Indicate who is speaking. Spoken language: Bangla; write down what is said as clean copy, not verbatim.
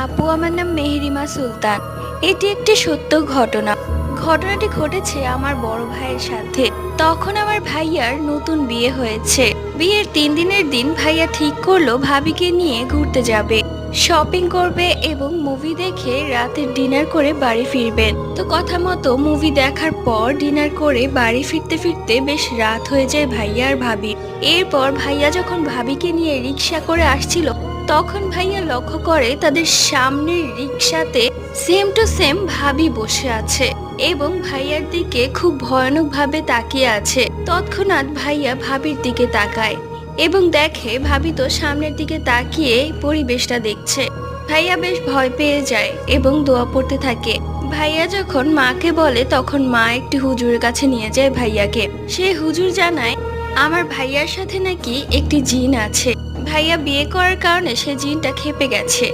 Speaker 1: আপু, আমার নাম মেহেরিমা সুলতান। এটি একটি সত্য ঘটনা। ঘটনাটি ঘটেছে আমার বড় ভাইয়ের সাথে। তখন আমার ভাইয়ার নতুন বিয়ে হয়েছে। বিয়ের 3 দিনের দিন ভাইয়া ঠিক করলো ভাবিকে নিয়ে ঘুরতে যাবে, শপিং করবে এবং মুভি দেখে রাতের ডিনার করে বাড়ি ফিরবেন। তো কথা মতো মুভি দেখার পর ডিনার করে বাড়ি ফিরতে ফিরতে বেশ রাত হয়ে যায় ভাইয়া আর ভাবি। এরপর ভাইয়া যখন ভাবিকে নিয়ে রিক্সা করে আসছিল, তখন ভাইয়া লক্ষ্য করে তাদের সামনের রিক্সাতে সেম টু সেম ভাবি বসে আছে এবং ভাইয়ার দিকে খুব ভয়ানক ভাবে তাকিয়ে আছে। তৎক্ষণাৎ ভাইয়া ভাবির দিকে তাকায় এবং দেখে ভাবি তো সামনের দিকে তাকিয়ে পরিবেশটা দেখছে। ভাইয়া বেশ ভয় পেয়ে যায় এবং দোয়া পড়তে থাকে। ভাইয়া যখন মাকে বলে, তখন মা একটি হুজুরের কাছে নিয়ে যায় ভাইয়াকে। সে হুজুর জানায় আমার ভাইয়ার সাথে নাকি একটি জিন আছে। ভাইয়া বিয়ে করার কারণে সে জিনটা খেপে গেছে।